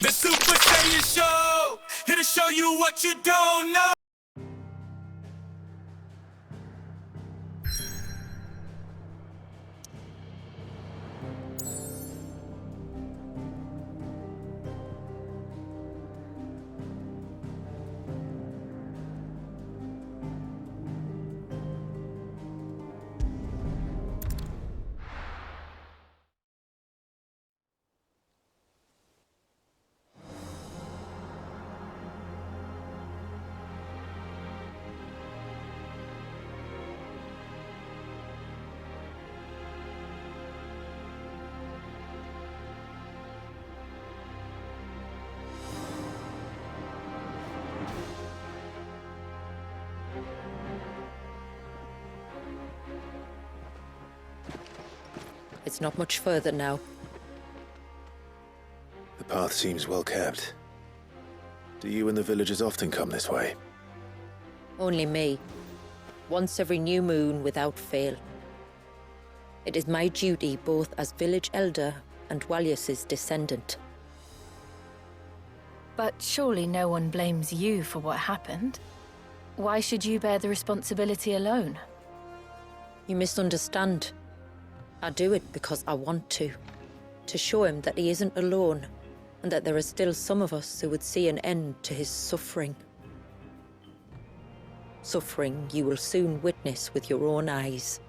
The Super Saiyan Show, here to show you what you don't know. It's not much further now. The path seems well kept. Do you and the villagers often come this way? Only me. Once every new moon without fail. It is my duty both as village elder and Walius's descendant. But surely no one blames you for what happened. Why should you bear the responsibility alone? You misunderstand. I do it because I want to show him that he isn't alone, and that there are still some of us who would see an end to his suffering. Suffering you will soon witness with your own eyes.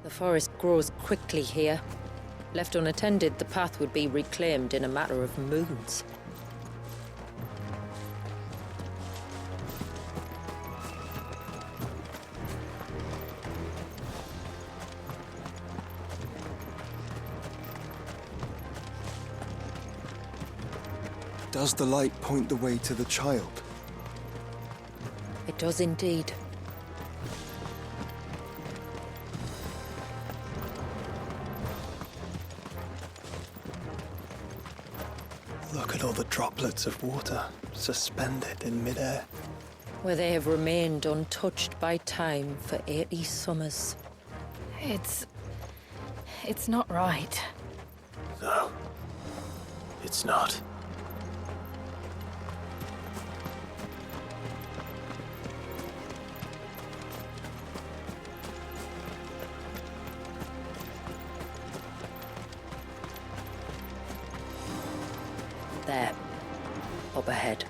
The forest grows quickly here. Left unattended, the path would be reclaimed in a matter of moons. Does the light point the way to the child? It does indeed. Look at all the droplets of water suspended in midair. Where they have remained untouched by time for 80 summers. It's not right. No. It's not. There. Up ahead.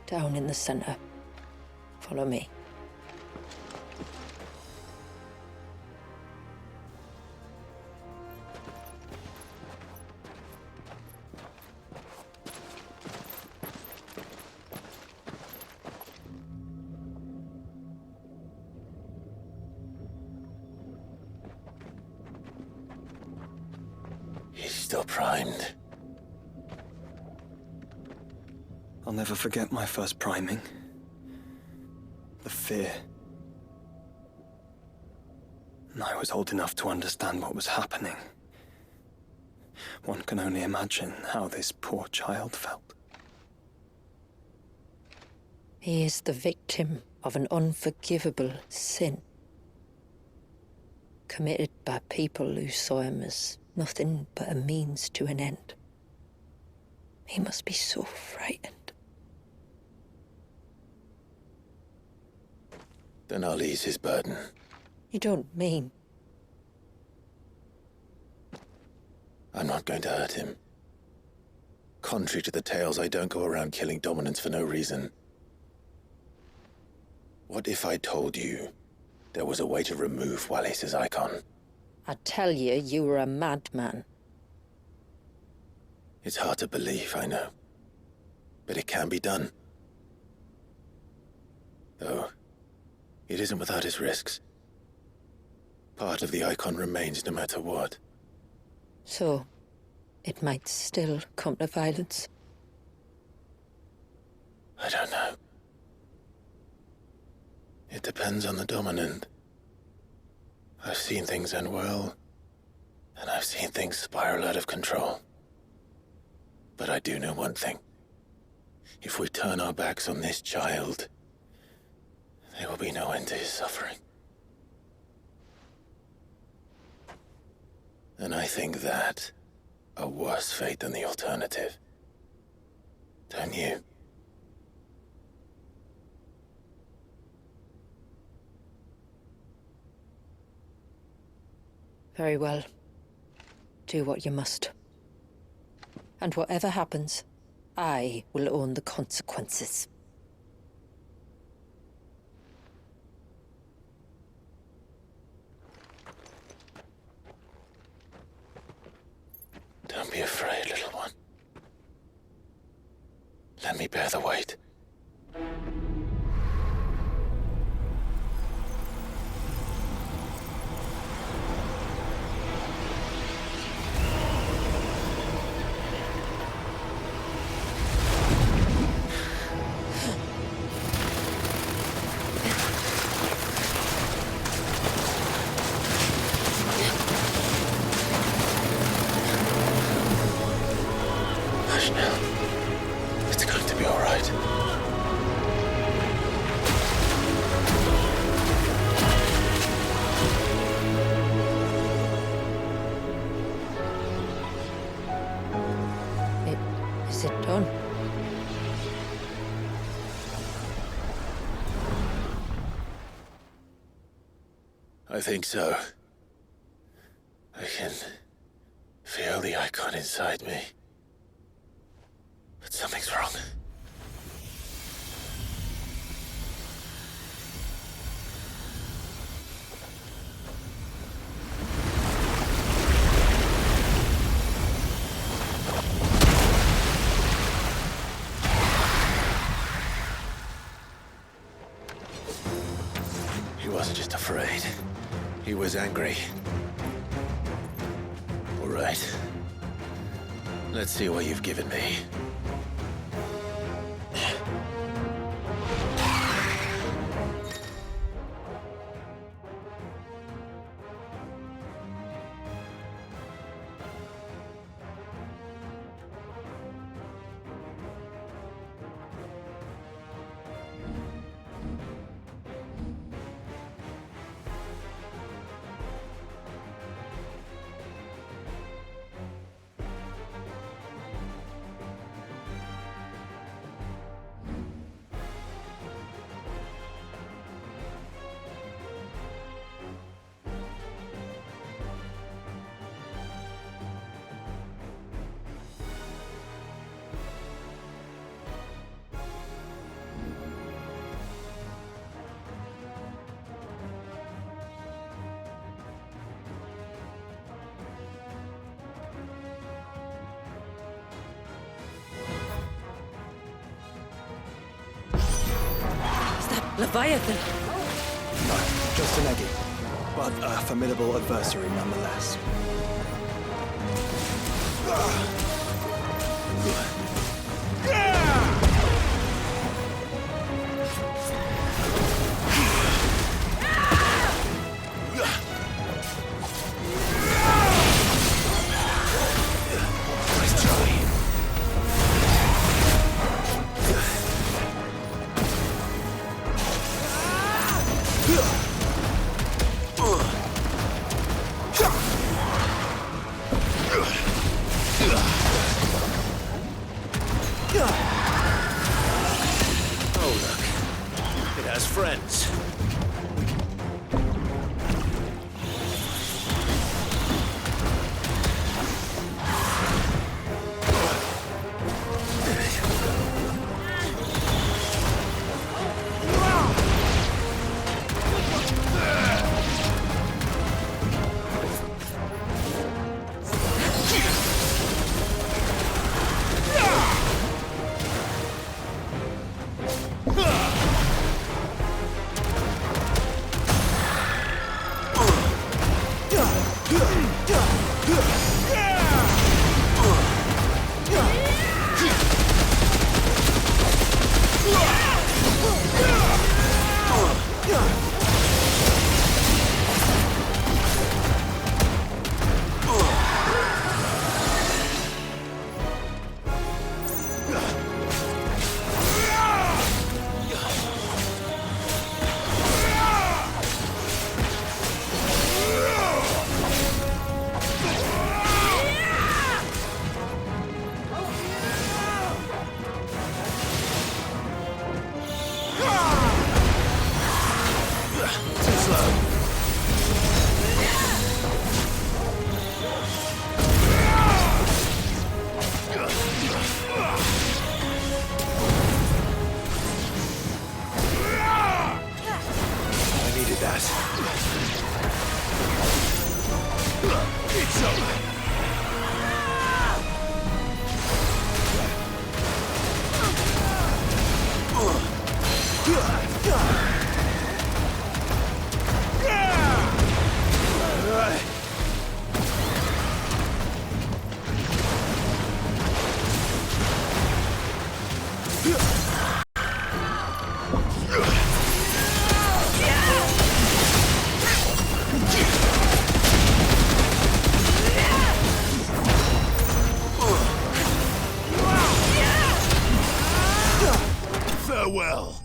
Down in the center. Follow me. He's still primed. I'll never forget my first priming. The fear. And I was old enough to understand what was happening. One can only imagine how this poor child felt. He is the victim of an unforgivable sin. Committed by people who saw him as nothing but a means to an end. He must be so frightened. Then I'll ease his burden. You don't mean? I'm not going to hurt him. Contrary to the tales, I don't go around killing dominants for no reason. What if I told you there was a way to remove Walis's icon? I tell you, you were a madman. It's hard to believe, I know. But it can be done. Though, it isn't without its risks. Part of the icon remains no matter what. So, it might still come to violence. I don't know. It depends on the Dominant. I've seen things end well, and I've seen things spiral out of control. But I do know one thing. If we turn our backs on this child, there will be no end to his suffering. And I think that a worse fate than the alternative. Don't you? Very well. Do what you must. And whatever happens, I will own the consequences. Don't be afraid, little one. Let me bear the weight. Hush now. It's going to be all right. Is it done? I think so. I can feel the Eikon inside me. But something's wrong. He wasn't just afraid. He was angry. All right. Let's see what you've given me. Leviathan! No, just an eggy. But a formidable adversary nonetheless. Oh, look. It has friends. Farewell.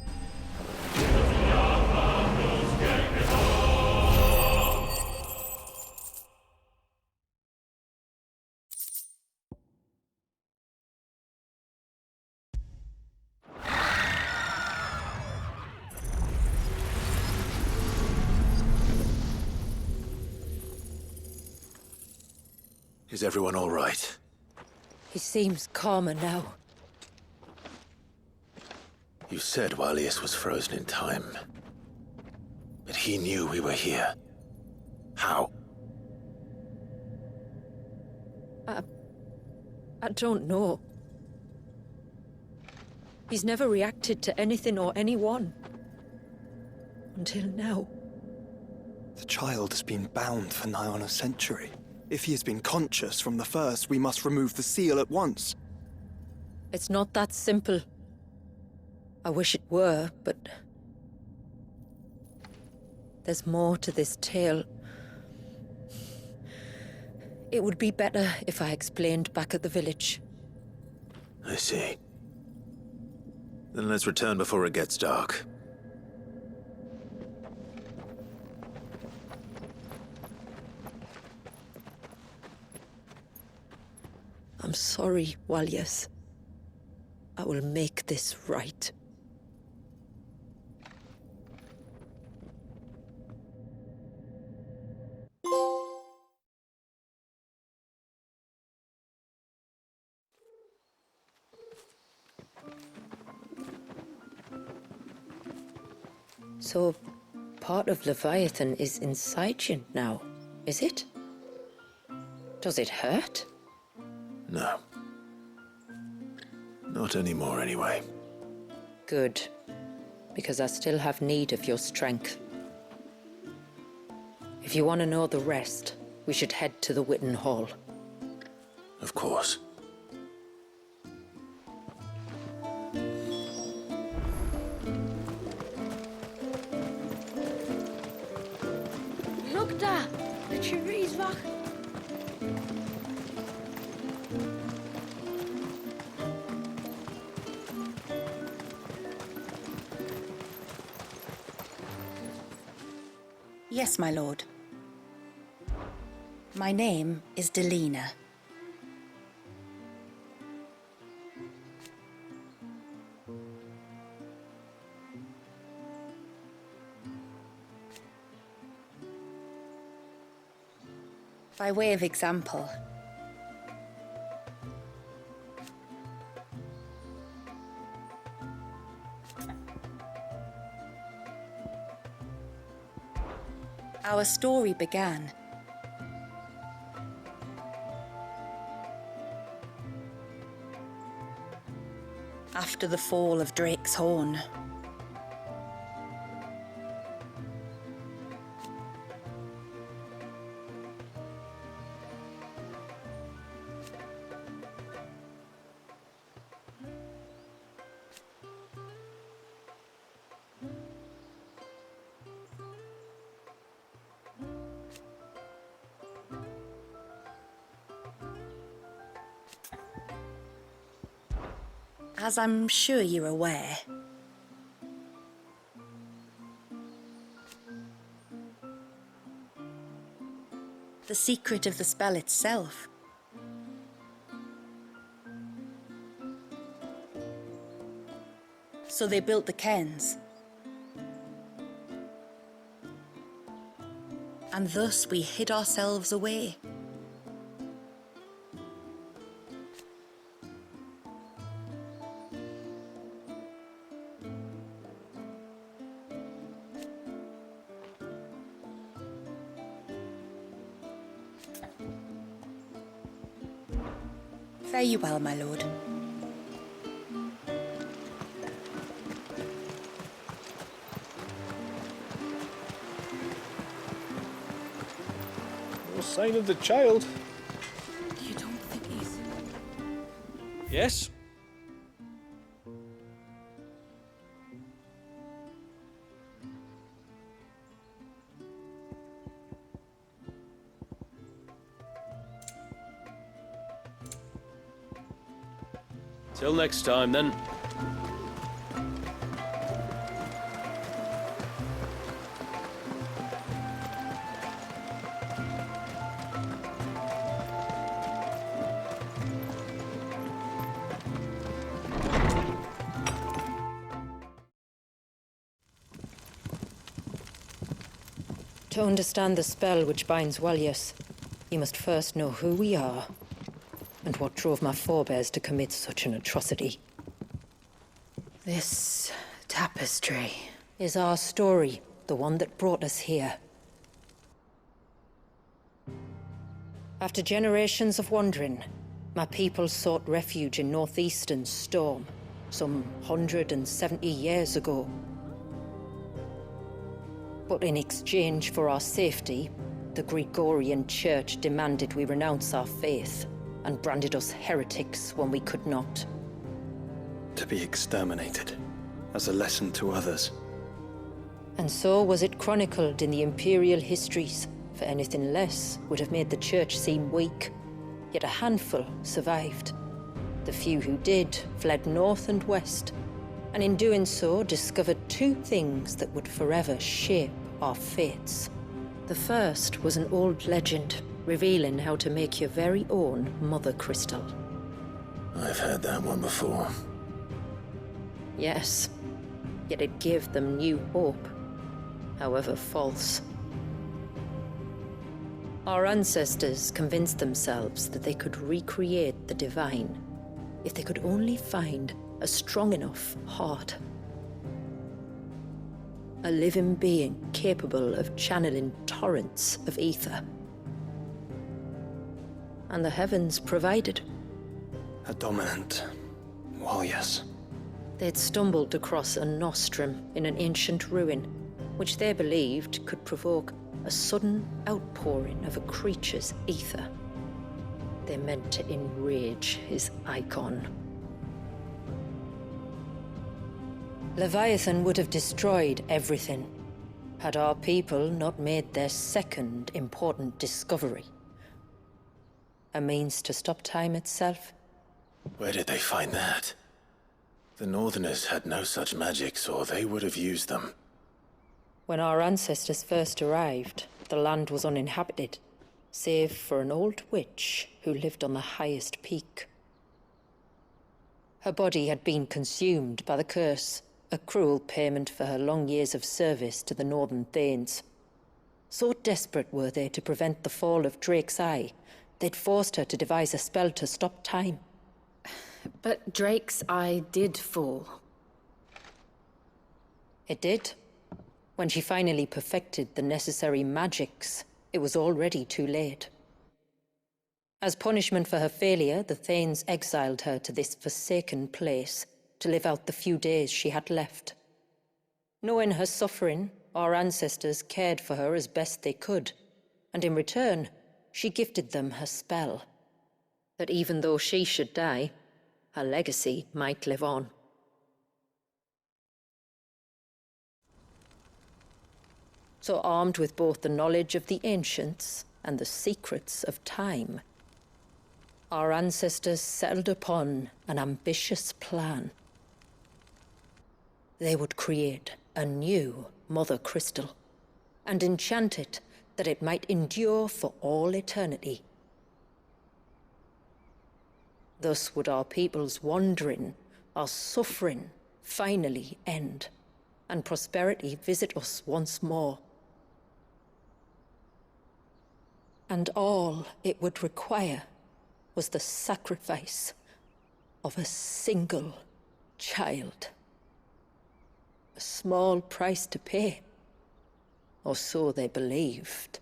Is everyone all right? He seems calmer now. You said Walius was frozen in time. But he knew we were here. How? I don't know. He's never reacted to anything or anyone. Until now. The child has been bound for nigh on a century. If he has been conscious from the first, we must remove the seal at once. It's not that simple. I wish it were, but... there's more to this tale. It would be better if I explained back at the village. I see. Then let's return before it gets dark. I'm sorry, Walius. I will make this right. So, part of Leviathan is inside you now, is it? Does it hurt? No. Not anymore, anyway. Good. Because I still have need of your strength. If you want to know the rest, we should head to the Witten Hall. Of course. Look daar, de jury's wacht. Yes, my lord. My name is Delina. By way of example, our story began after the fall of Drake's Horn. As I'm sure you're aware, the secret of the spell itself so they built the cairns, and thus we hid ourselves away. Fare you well, my lord. No sign of the child. You don't think he's... Yes? Till next time, then. To understand the spell which binds Walius, you must first know who we are, and what drove my forebears to commit such an atrocity. This tapestry is our story, the one that brought us here. After generations of wandering, my people sought refuge in northeastern Storm, some 170 years ago. But in exchange for our safety, the Gregorian Church demanded we renounce our faith and branded us heretics when we could not. To be exterminated, as a lesson to others. And so was it chronicled in the imperial histories, for anything less would have made the Church seem weak. Yet a handful survived. The few who did fled north and west, and in doing so discovered two things that would forever shape our fates. The first was an old legend, revealing how to make your very own Mother Crystal. I've heard that one before. Yes, yet it gave them new hope, however false. Our ancestors convinced themselves that they could recreate the divine if they could only find a strong enough heart. A living being capable of channeling torrents of ether. And the heavens provided. A dominant. Well, yes. They'd stumbled across a nostrum in an ancient ruin, which they believed could provoke a sudden outpouring of a creature's ether. They meant to enrage his Eikon. Leviathan would have destroyed everything, had our people not made their second important discovery. A means to stop time itself. Where did they find that? The Northerners had no such magics, or they would have used them. When our ancestors first arrived, the land was uninhabited, save for an old witch who lived on the highest peak. Her body had been consumed by the curse, a cruel payment for her long years of service to the Northern Thanes. So desperate were they to prevent the fall of Drake's Eye, they'd forced her to devise a spell to stop time. But Drake's Eye did fall. It did. When she finally perfected the necessary magics, it was already too late. As punishment for her failure, the Thanes exiled her to this forsaken place to live out the few days she had left. Knowing her suffering, our ancestors cared for her as best they could, and in return, she gifted them her spell. That even though she should die, her legacy might live on. So armed with both the knowledge of the ancients and the secrets of time, our ancestors settled upon an ambitious plan. They would create a new Mother Crystal and enchant it that it might endure for all eternity. Thus would our people's wandering, our suffering, finally end, and prosperity visit us once more. And all it would require was the sacrifice of a single child. A small price to pay, or so they believed.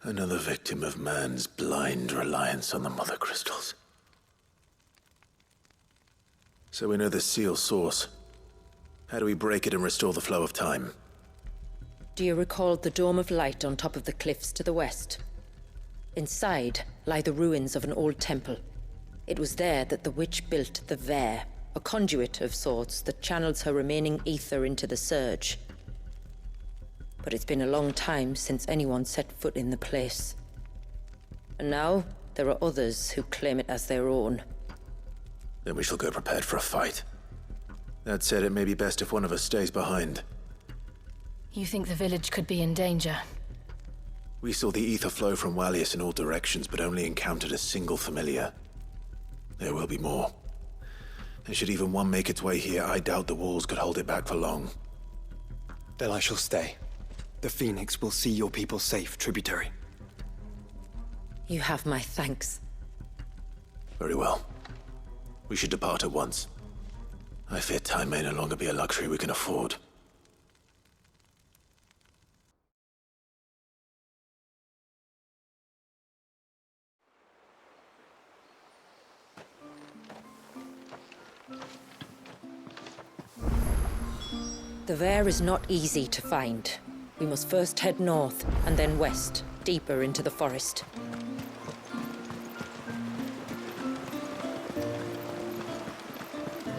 Another victim of man's blind reliance on the Mother Crystals. So we know the seal source. How do we break it and restore the flow of time? Do you recall the dome of light on top of the cliffs to the west? Inside lie the ruins of an old temple. It was there that the witch built the Vare, a conduit of sorts that channels her remaining ether into the surge. But it's been a long time since anyone set foot in the place. And now, there are others who claim it as their own. Then we shall go prepared for a fight. That said, it may be best if one of us stays behind. You think the village could be in danger? We saw the ether flow from Wallius in all directions, but only encountered a single familiar. There will be more. And should even one make its way here, I doubt the walls could hold it back for long. Then I shall stay. The Phoenix will see your people safe, tributary. You have my thanks. Very well. We should depart at once. I fear time may no longer be a luxury we can afford. The Vare is not easy to find. We must first head north, and then west, deeper into the forest.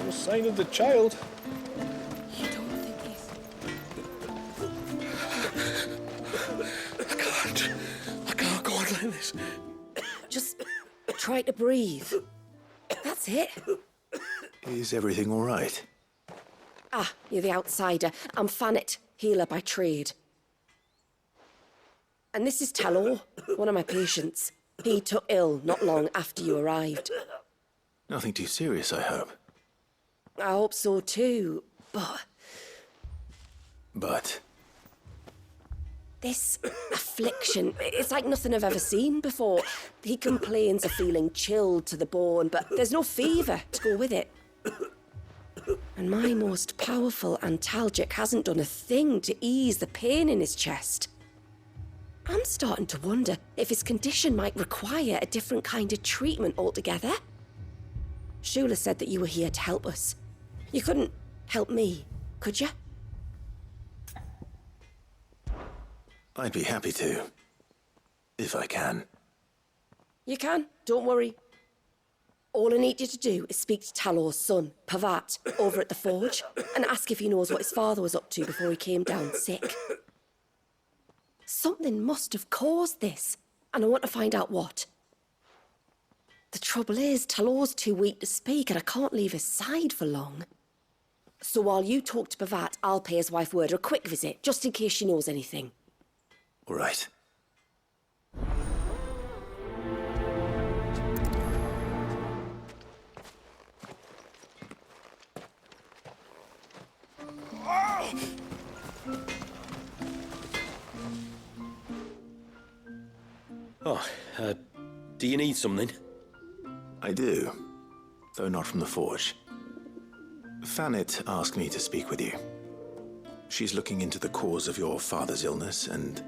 No sign of the child. You don't think he's... I can't go on like this. Just try to breathe. That's it. Is everything all right? Ah, you're the outsider. I'm Fanit, healer by trade. And this is Talor, one of my patients. He took ill not long after you arrived. Nothing too serious, I hope. I hope so too, but... But... This affliction, it's like nothing I've ever seen before. He complains of feeling chilled to the bone, but there's no fever to go with it. And my most powerful antalgic hasn't done a thing to ease the pain in his chest. I'm starting to wonder if his condition might require a different kind of treatment altogether. Shula said that you were here to help us. You couldn't help me, could you? I'd be happy to. If I can. You can, don't worry. All I need you to do is speak to Talor's son, Pavat, over at the forge, and ask if he knows what his father was up to before he came down sick. Something must have caused this, and I want to find out what. The trouble is, Talor's too weak to speak, and I can't leave his side for long. So while you talk to Pavat, I'll pay his wife word a quick visit, just in case she knows anything. All right. Oh, do you need something? I do, though not from the forge. Fanit asked me to speak with you. She's looking into the cause of your father's illness and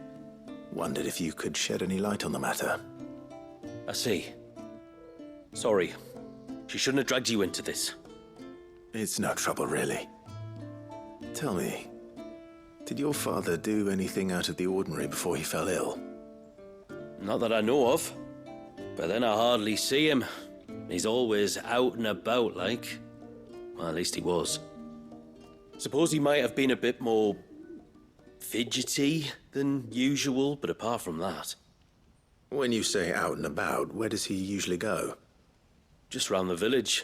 wondered if you could shed any light on the matter. I see. Sorry. She shouldn't have dragged you into this. It's no trouble, really. Tell me, did your father do anything out of the ordinary before he fell ill? Not that I know of. But then I hardly see him. He's always out and about, like. Well, at least he was. Suppose he might have been a bit more fidgety than usual, but apart from that... When you say out and about, where does he usually go? Just round the village.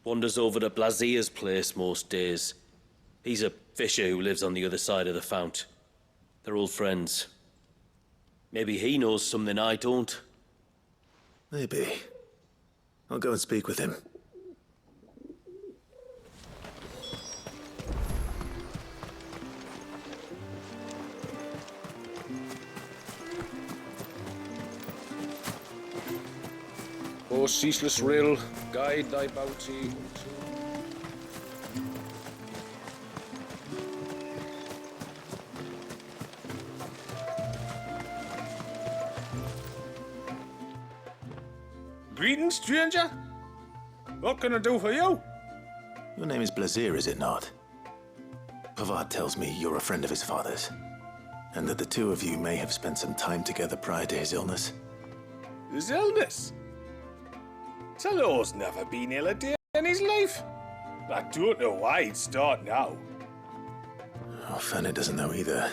Wanders over to Blasia's place most days. He's a fisher who lives on the other side of the fount. They're old friends. Maybe he knows something I don't. Maybe. I'll go and speak with him. O ceaseless rill, guide thy bounty. Greetings, stranger. What can I do for you? Your name is Blazir, is it not? Pavad tells me you're a friend of his father's. And that the two of you may have spent some time together prior to his illness? His illness? Talor's never been ill a day in his life. I don't know why he'd start now. Oh, Fanny doesn't know either.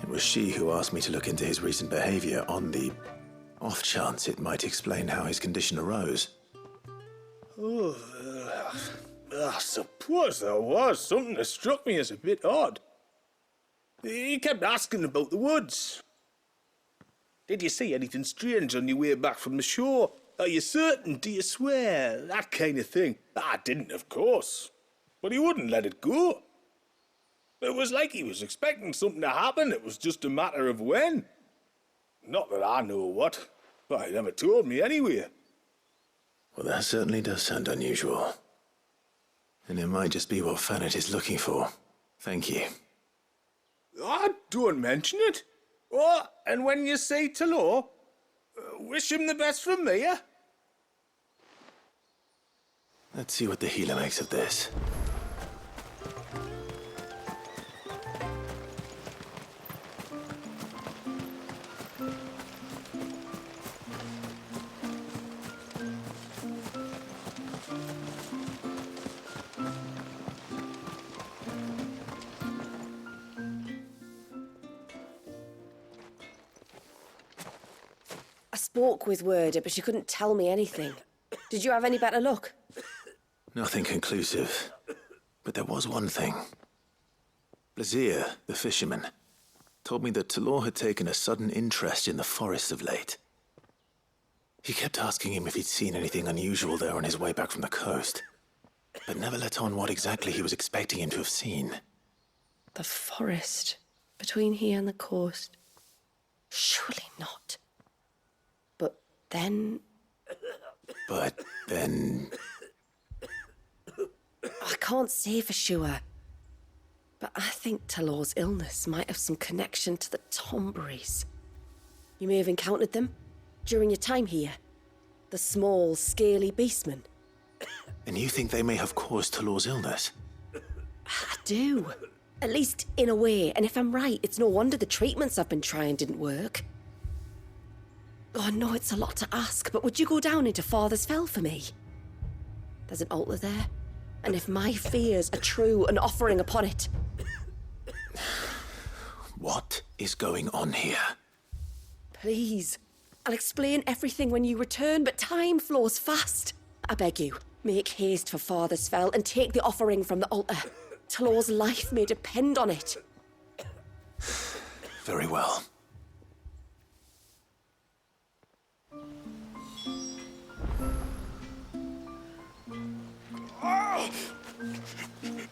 It was she who asked me to look into his recent behavior on the off chance it might explain how his condition arose. Oh, I suppose there was something that struck me as a bit odd. He kept asking about the woods. Did you see anything strange on your way back from the shore? Are you certain? Do you swear? That kind of thing. I didn't, of course. But he wouldn't let it go. It was like he was expecting something to happen. It was just a matter of when. Not that I know what, but he never told me anyway. Well, that certainly does sound unusual. And it might just be what Fanny is looking for. Thank you. Don't mention it. Oh, and when you say Talor, wish him the best from me, eh? Let's see what the healer makes of this. I spoke with Werder, but she couldn't tell me anything. Did you have any better luck? Nothing conclusive. But there was one thing. Valisthea, the fisherman, told me that Talor had taken a sudden interest in the forest of late. He kept asking him if he'd seen anything unusual there on his way back from the coast, but never let on what exactly he was expecting him to have seen. The forest between here and the coast. Surely not. But then... I can't say for sure. But I think Talor's illness might have some connection to the Tomberries. You may have encountered them during your time here. The small, scaly beastmen. And you think they may have caused Talor's illness? I do. At least in a way. And if I'm right, it's no wonder the treatments I've been trying didn't work. Oh, I know it's a lot to ask, but would you go down into Father's Fell for me? There's an altar there. And if my fears are true, an offering upon it. What is going on here? Please. I'll explain everything when you return, but time flows fast. I beg you, make haste for Father's Fell and take the offering from the altar. Talor's life may depend on it. Very well.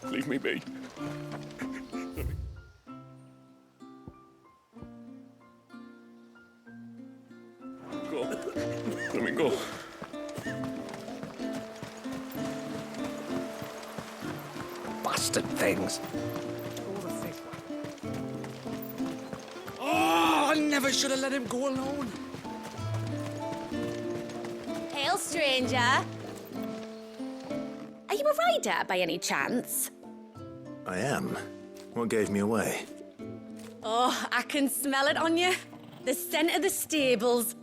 Leave me be. Go. Let me go. Bastard things. Oh, I never should have let him go alone. Hail, stranger. Are you a rider by any chance? I am. What gave me away? Oh, I can smell it on you. The scent of the stables.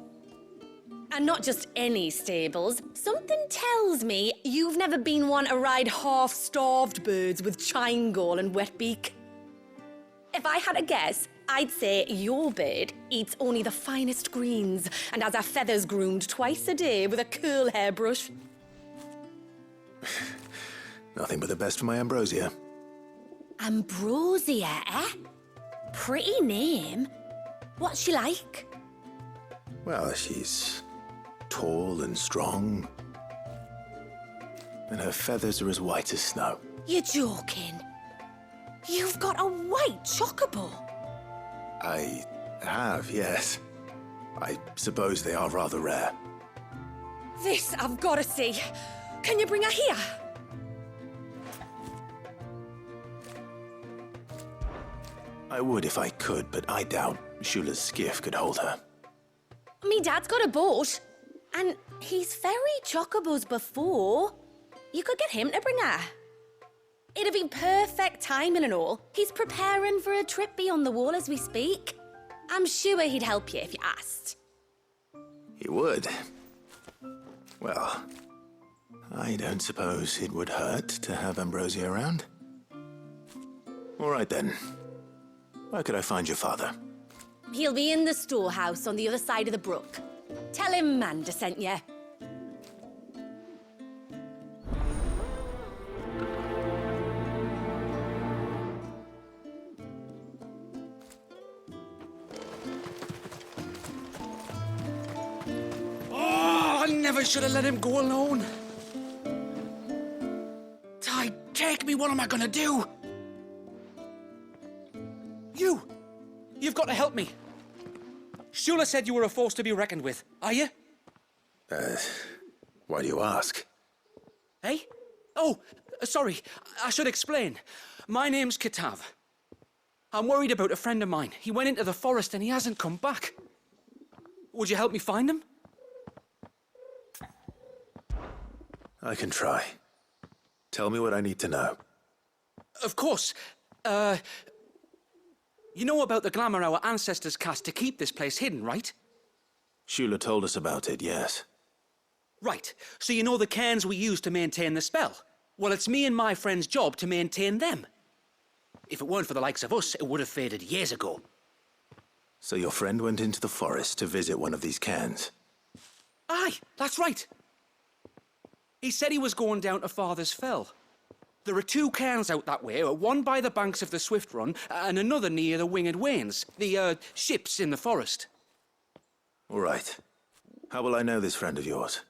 And not just any stables. Something tells me you've never been one to ride half-starved birds with chine-gall and wet beak. If I had a guess, I'd say your bird eats only the finest greens and has her feathers groomed twice a day with a curl hairbrush. Nothing but the best for my ambrosia. Ambrosia, eh? Pretty name. What's she like? Well, she's tall and strong. And her feathers are as white as snow. You're joking. You've got a white chocobo. I have, yes. I suppose they are rather rare. This I've got to see. Can you bring her here? I would if I could, but I doubt Shula's skiff could hold her. Me dad's got a boat. And he's ferried chocobos before. You could get him to bring her. It'd be perfect timing and all. He's preparing for a trip beyond the wall as we speak. I'm sure he'd help you if you asked. He would. Well, I don't suppose it would hurt to have Ambrosia around. All right then. Where could I find your father? He'll be in the storehouse on the other side of the brook. Tell him Manda sent you. Oh, I never should have let him go alone. Ty, take me. What am I gonna do? You've got to help me. Shula said you were a force to be reckoned with. Are you? Why do you ask? Hey? Oh, sorry. I should explain. My name's Kitav. I'm worried about a friend of mine. He went into the forest and he hasn't come back. Would you help me find him? I can try. Tell me what I need to know. Of course. You know about the glamour our ancestors cast to keep this place hidden, right? Shula told us about it, yes. Right. So you know the cairns we use to maintain the spell? Well, it's me and my friend's job to maintain them. If it weren't for the likes of us, it would have faded years ago. So your friend went into the forest to visit one of these cairns? Aye, that's right. He said he was going down to Father's Fell. There are 2 cairns out that way, one by the banks of the Swift Run, and another near the Winged Wains, the, ships in the forest. All right. How will I know this friend of yours?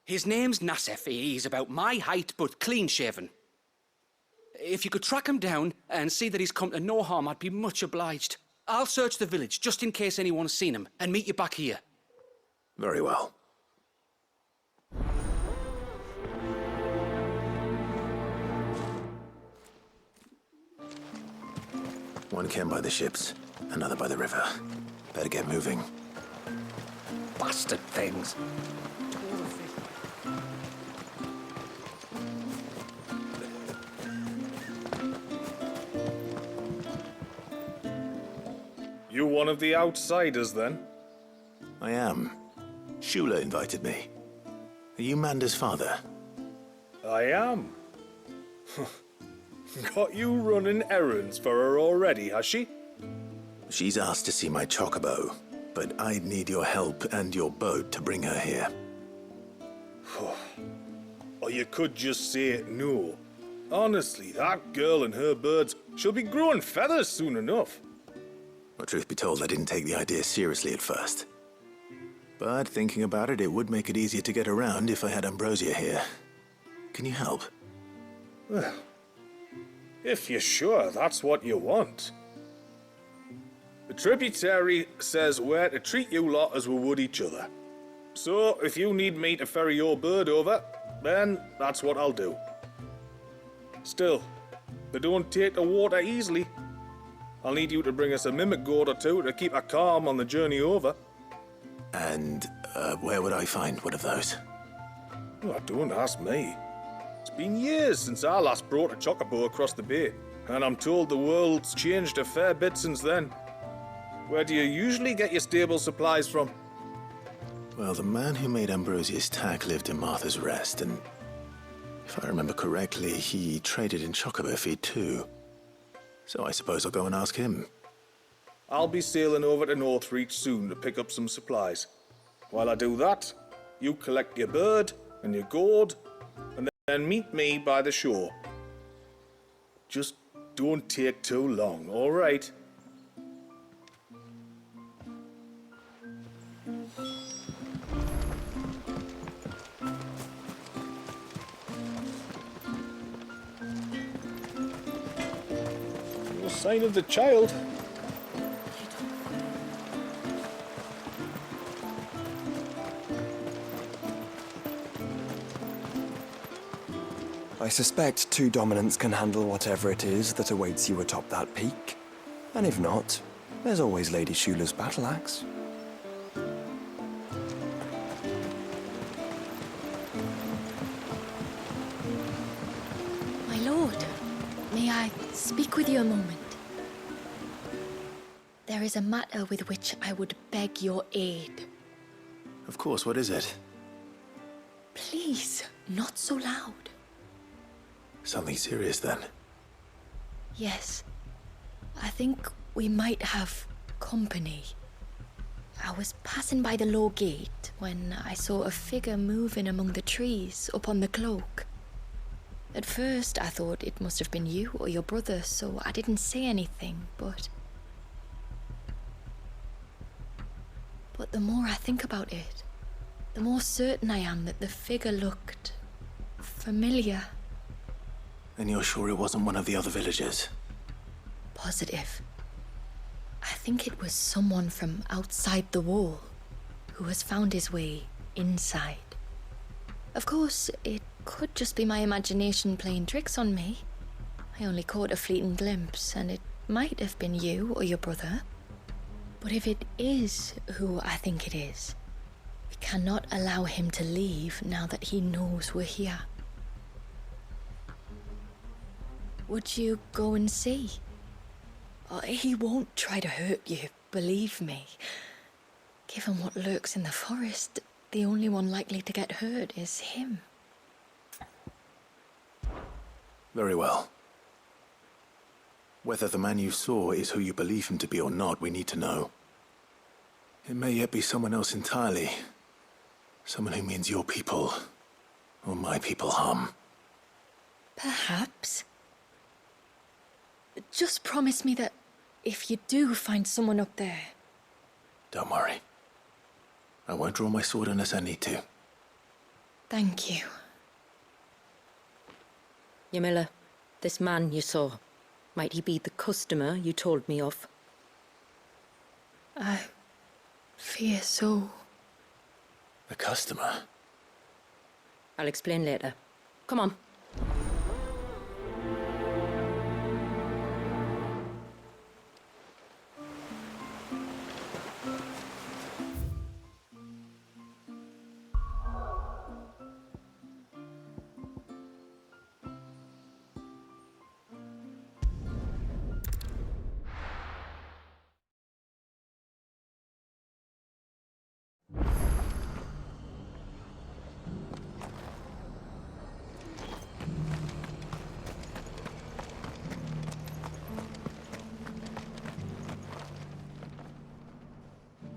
His name's Nassef. He's about my height, but clean-shaven. If you could track him down and see that he's come to no harm, I'd be much obliged. I'll search the village, just in case anyone's seen him, and meet you back here. Very well. One cairn by the ships, another by the river. Better get moving. Bastard things. You one of the outsiders, then? I am. Shula invited me. Are you Manda's father? I am. Got you running errands for her already, has she? She's asked to see my chocobo, but I'd need your help and your boat to bring her here. Or you could just say no. Honestly, that girl and her birds, she'll be growing feathers soon enough. Well, truth be told, I didn't take the idea seriously at first. But thinking about it, it would make it easier to get around if I had Ambrosia here. Can you help? Well, if you're sure that's what you want. The tributary says we're to treat you lot as we would each other. So, if you need me to ferry your bird over, then that's what I'll do. Still, they don't take the water easily. I'll need you to bring us a mimic gourd or 2 to keep her calm on the journey over. And, where would I find one of those? Oh, don't ask me. It's been years since I last brought a chocobo across the bay, and I'm told the world's changed a fair bit since then. Where do you usually get your stable supplies from? Well, the man who made Ambrosia's tack lived in Martha's Rest, and if I remember correctly, he traded in chocobo feed too. So I suppose I'll go and ask him. I'll be sailing over to Northreach soon to pick up some supplies. While I do that, you collect your bird and your gourd, and then meet me by the shore. Just don't take too long, all right? No sign of the child. I suspect 2 dominants can handle whatever it is that awaits you atop that peak. And if not, there's always Lady Shula's battle axe. My lord. May I speak with you a moment? There is a matter with which I would beg your aid. Of course, what is it? Please, not so loud. Something serious, then? Yes. I think we might have company. I was passing by the low gate when I saw a figure moving among the trees up on the cloak. At first, I thought it must have been you or your brother, so I didn't say anything, but the more I think about it, the more certain I am that the figure looked familiar. Then you're sure it wasn't one of the other villagers? Positive. I think it was someone from outside the wall who has found his way inside. Of course, it could just be my imagination playing tricks on me. I only caught a fleeting glimpse, and it might have been you or your brother. But if it is who I think it is, we cannot allow him to leave now that he knows we're here. Would you go and see? He won't try to hurt you, believe me. Given what lurks in the forest, the only one likely to get hurt is him. Very well. Whether the man you saw is who you believe him to be or not, we need to know. It may yet be someone else entirely. Someone who means your people, or my people, harm. Perhaps. Just promise me that if you do find someone up there... Don't worry. I won't draw my sword unless I need to. Thank you. Ymilla, this man you saw, might he be the customer you told me of? I fear so. The customer? I'll explain later. Come on.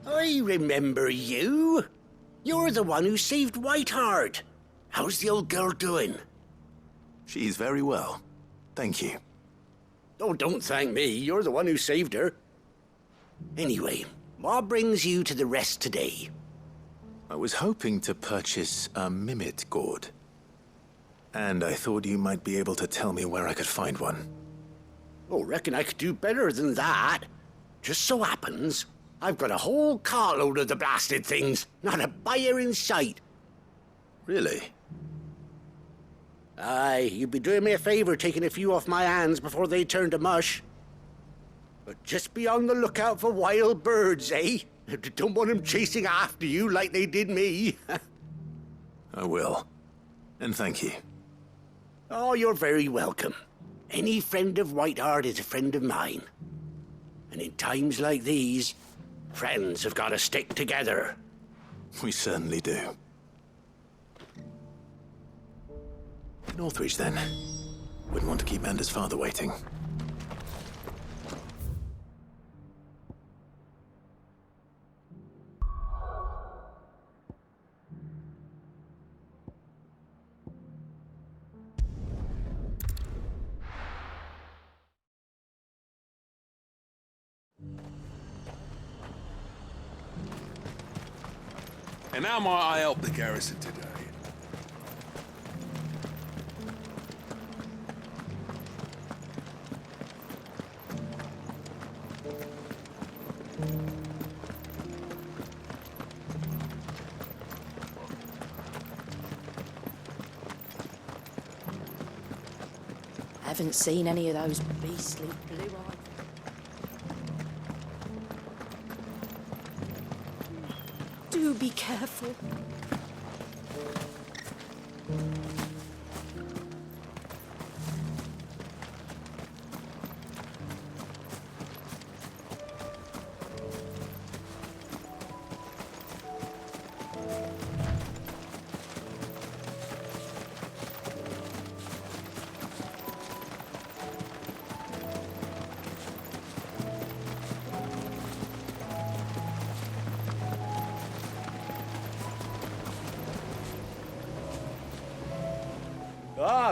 I remember you. You're the one who saved Whiteheart. How's the old girl doing? She's very well. Thank you. Oh, don't thank me. You're the one who saved her. Anyway, what brings you to the rest today? I was hoping to purchase a Mimit gourd. And I thought you might be able to tell me where I could find one. Oh, reckon I could do better than that. Just so happens, I've got a whole carload of the blasted things. Not a buyer in sight. Really? Aye, you'd be doing me a favor taking a few off my hands before they turn to mush. But just be on the lookout for wild birds, eh? Don't want them chasing after you like they did me. I will. And thank you. Oh, you're very welcome. Any friend of Whiteheart is a friend of mine. And in times like these, friends have got to stick together. We certainly do. Northridge, then. Wouldn't want to keep Anders' father waiting. And how might I help the garrison today? Haven't seen any of those beastly blue eyes. Do be careful.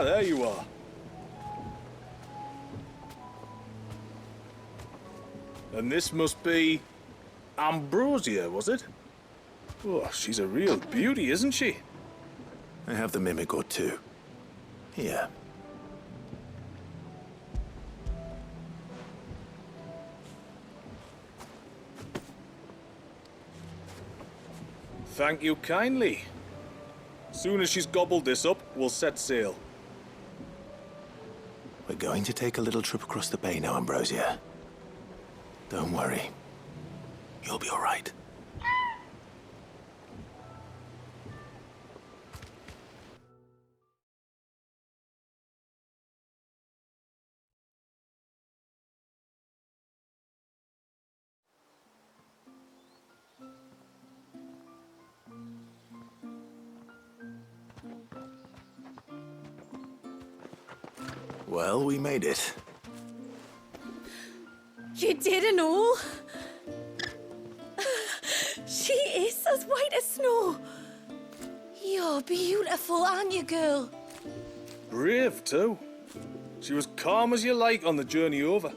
Ah, there you are. And this must be Ambrosia, was it? Oh, she's a real beauty, isn't she? I have the mimic or two. Here. Thank you kindly. Soon as she's gobbled this up, we'll set sail. We're going to take a little trip across the bay now, Ambrosia. Don't worry. You'll be all right. Well, we made it. You did and all? She is as white as snow. You're beautiful, aren't you, girl? Brave, too. She was calm as you like on the journey over.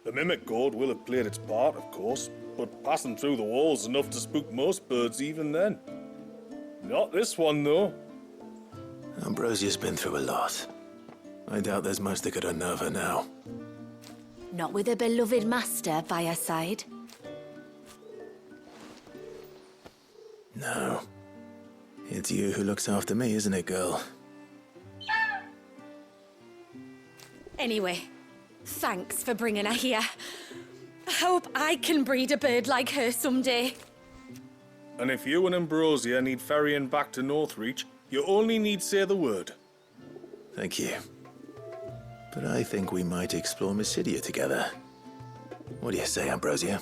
The mimic gourd will have played its part, of course, but passing through the walls enough to spook most birds even then. Not this one, though. Ambrosia's been through a lot. I doubt there's much that could unnerve her now. Not with a beloved master by her side. No. It's you who looks after me, isn't it, girl? Anyway, thanks for bringing her here. I hope I can breed a bird like her someday. And if you and Ambrosia need ferrying back to Northreach, you only need say the word. Thank you. But I think we might explore Mysidia together. What do you say, Ambrosia?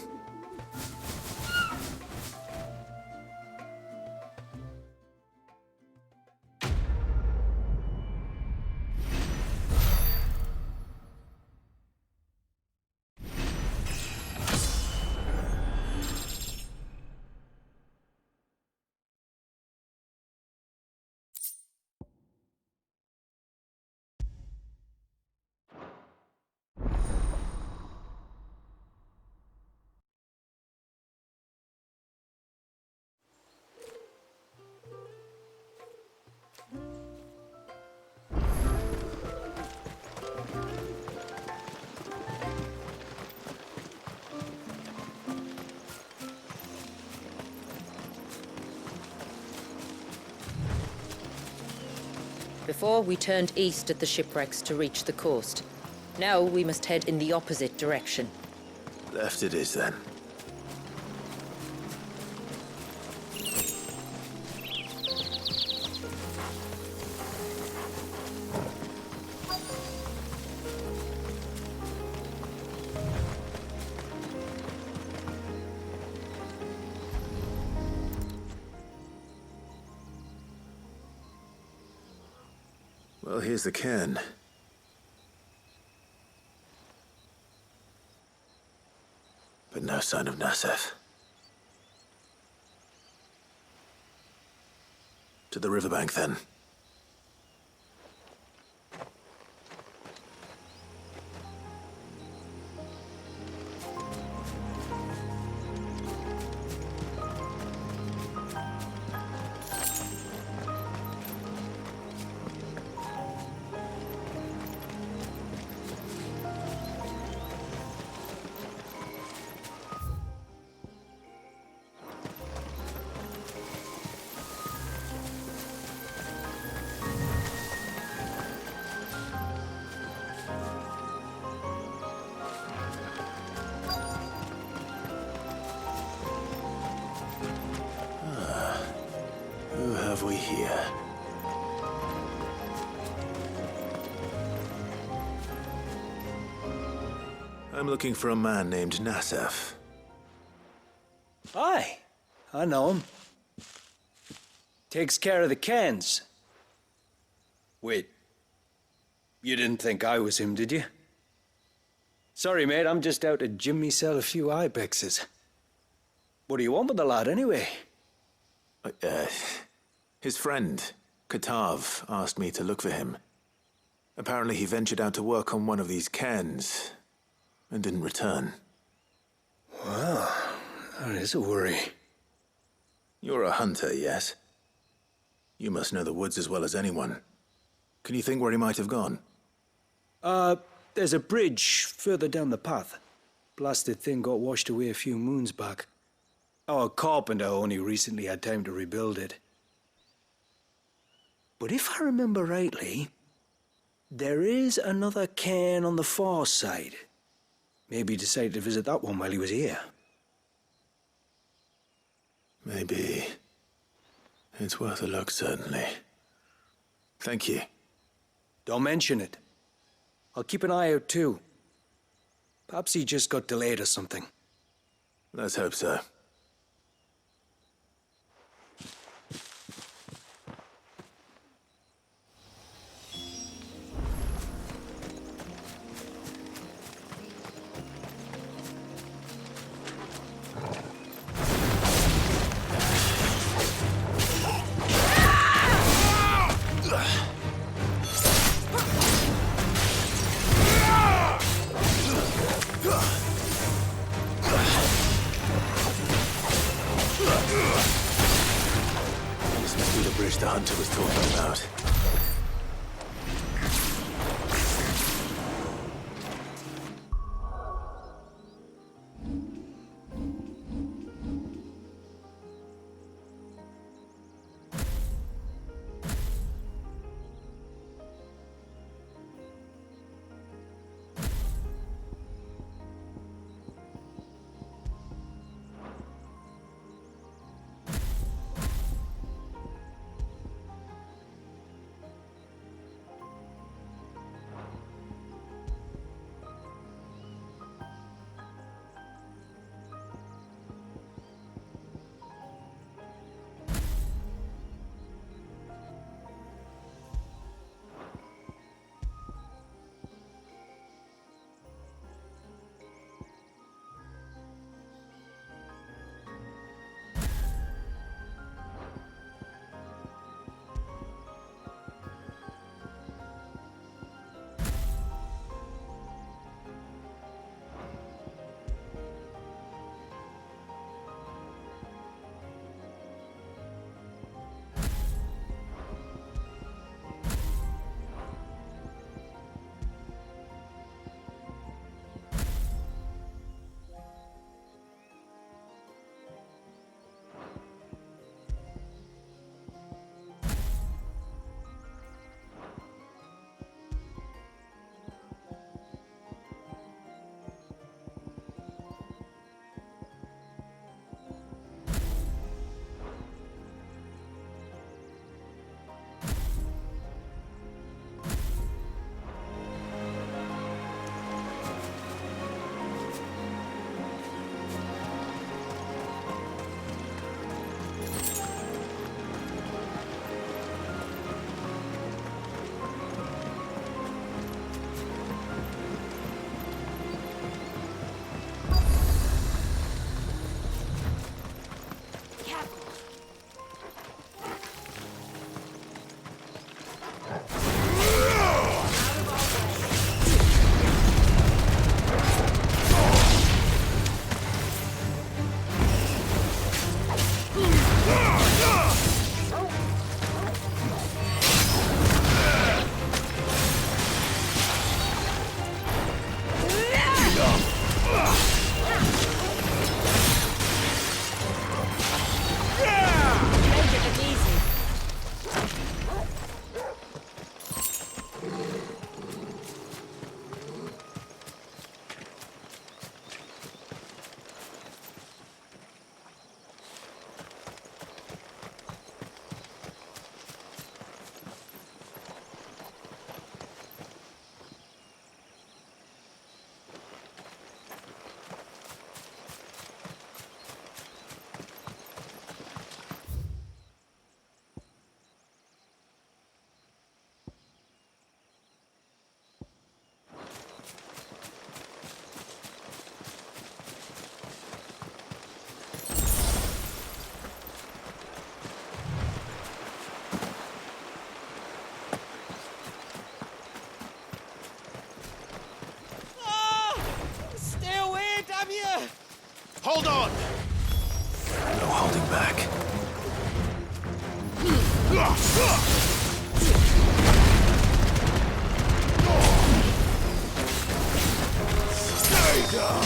Before, we turned east at the shipwrecks to reach the coast. Now we must head in the opposite direction. Left it is, then. Well, here's the cairn. But no sign of Nasef. To the riverbank, then. Who have we here? I'm looking for a man named Nasef. Aye, I know him. Takes care of the cans. Wait, you didn't think I was him, did you? Sorry, mate, I'm just out to gym myself a few ibexes. What do you want with the lad, anyway? His friend, Katav, asked me to look for him. Apparently he ventured out to work on one of these cairns and didn't return. Well, that is a worry. You're a hunter, yes? You must know the woods as well as anyone. Can you think where he might have gone? There's a bridge further down the path. Blasted thing got washed away a few moons back. Our carpenter only recently had time to rebuild it. But if I remember rightly, there is another cairn on the far side. Maybe he decided to visit that one while he was here. Maybe. It's worth a look, certainly. Thank you. Don't mention it. I'll keep an eye out too. Perhaps he just got delayed or something. Let's hope so. This must be the bridge the hunter was talking about. Hold on! No holding back. Stay down!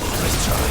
Nice try.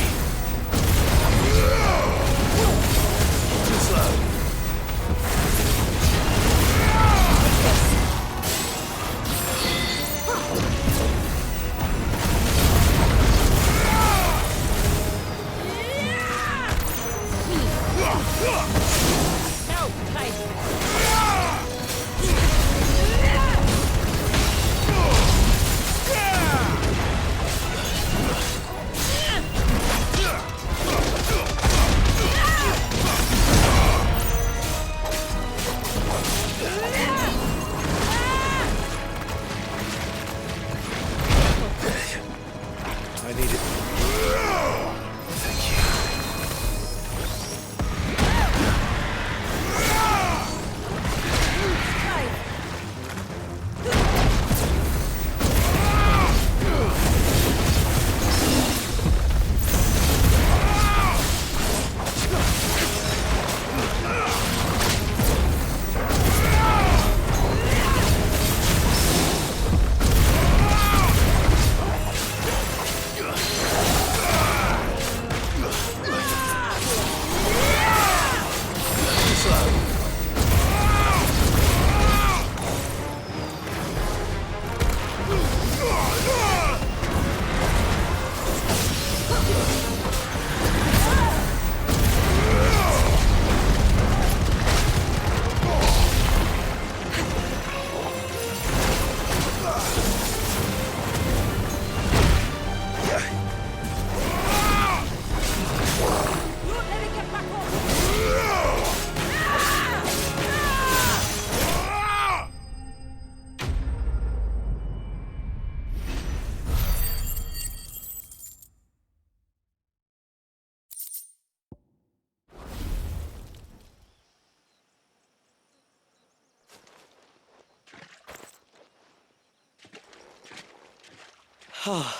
Oh,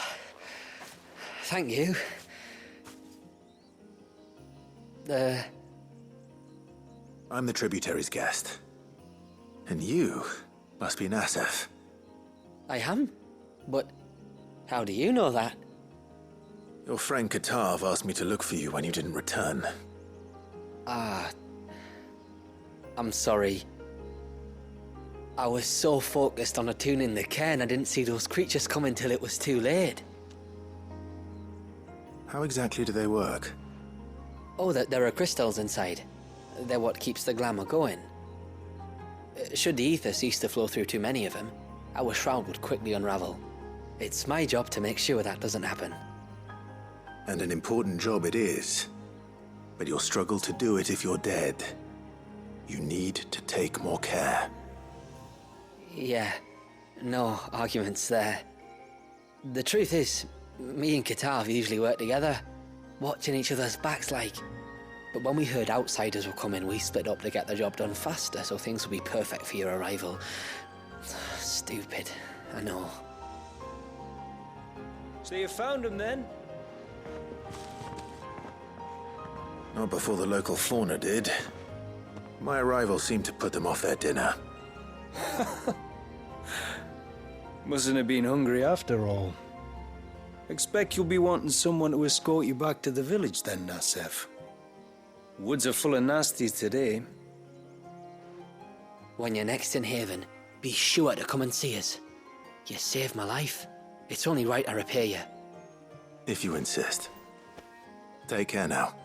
thank you. I'm the tributary's guest. And you must be Nassef. I am? But how do you know that? Your friend Katav asked me to look for you when you didn't return. Ah, I'm sorry. I was so focused on attuning the cairn, I didn't see those creatures coming till it was too late. How exactly do they work? Oh, there are crystals inside. They're what keeps the glamour going. Should the ether cease to flow through too many of them, our shroud would quickly unravel. It's my job to make sure that doesn't happen. And an important job it is. But you'll struggle to do it if you're dead. You need to take more care. Yeah, no arguments there. The truth is, me and Katav usually work together, watching each other's backs like. But when we heard outsiders were coming, we split up to get the job done faster so things would be perfect for your arrival. Stupid, I know. So you found him then? Not before the local fauna did. My arrival seemed to put them off their dinner. Mustn't have been hungry after all. Expect you'll be wanting someone to escort you back to the village then, Nassef. Woods are full of nasties today. When you're next in Haven, be sure to come and see us. You saved my life. It's only right I repay you. If you insist. Take care now.